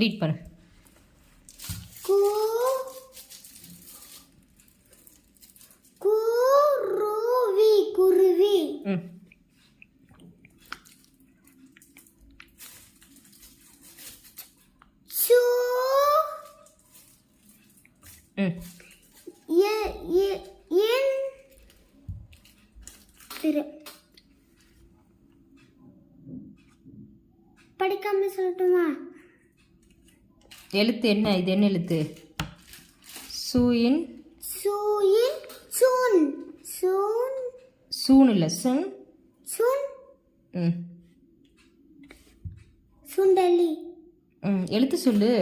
Read பண்ணு. குருவி குருவி. சு என் படிக்காம சொல்லட்டுமா? எழுத்து என்ன? இது என்ன எழுத்து? சூயின் சூயின் சூன் சூன் சூன் இல்லை சுன் சுன் சுண்டலி. எழுத்து சொல்லு.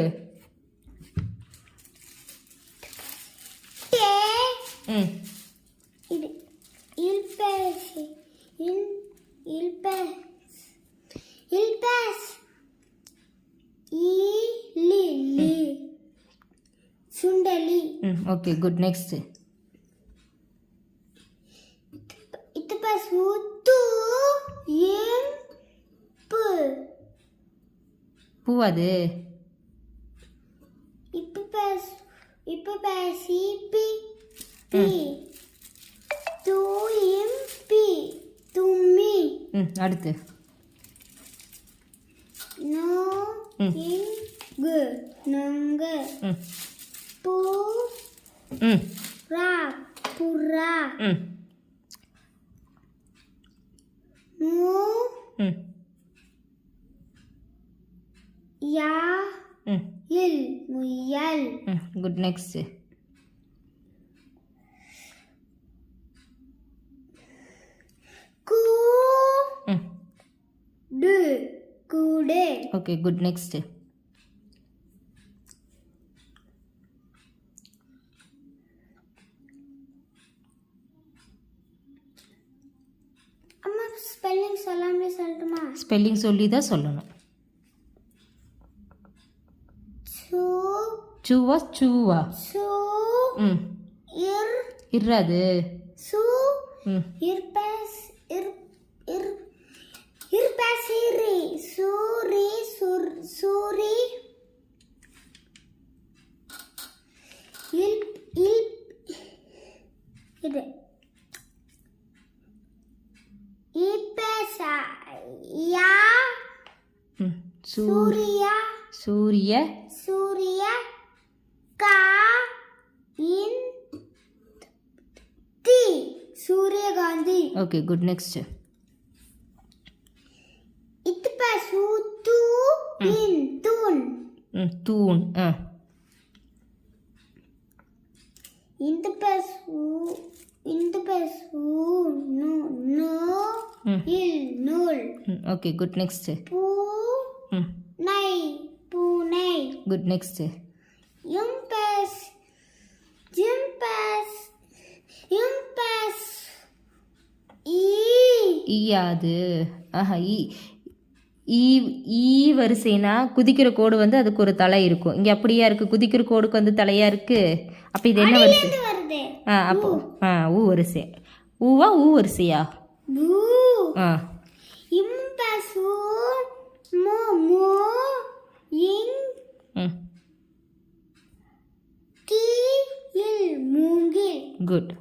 இது இல்பேஸ் இல்பேஸ் இல்பேஸ் லி சுண்டலி. Okay good. நெக்ஸ்ட். இது பாஸ் உத்து எம் பு பூவாது. இப்ப பாஸ் பி பி து எம் பி தும்மி. அடுத்து. நோ இங்கு நங்க பூ ரா புறா மூ யா இல் முயல். குட். நெக்ஸ்ட். கூ டு கூடு. Okay good. நெக்ஸ்ட். அம்மா ஸ்பெல்லிங் சொல்லாமலே சொல்லட்டுமா? ஸ்பெல்லிங் சொல்லி தான் சொல்லணும். சூவா சூவா சு இர் இராது. சு இர்பஸ் இர்பசிரி சூரி சூரி இல் இல் இது இப்பசா யா சூரியா சூரிய சூரிய கா இன் தி சூரியகாந்தி. Okay good. நெக்ஸ்ட். இது பாசு து இன் தூன் தூண். இந்த பாசு நோ இல் நூல். Okay good. நெக்ஸ்ட். பூ நை பூனை. குட். நெக்ஸ்ட். எம்பஸ் ஈயாது. ஆஹா ஈ வரிசைனா குதிக்கிற கோடு வந்து அதுக்கு ஒரு தலை இருக்கும். இங்கே அப்படியா இருக்குது? குதிக்கிற கோடுக்கு வந்து தலையாக இருக்குது. அப்போ இது என்ன வரிசை? அப்போ ஊ வரிசை. ஊவா ஊ வரிசையா? இம்பசு மோ மோ இங் தி இல் மூங்கில். குட்.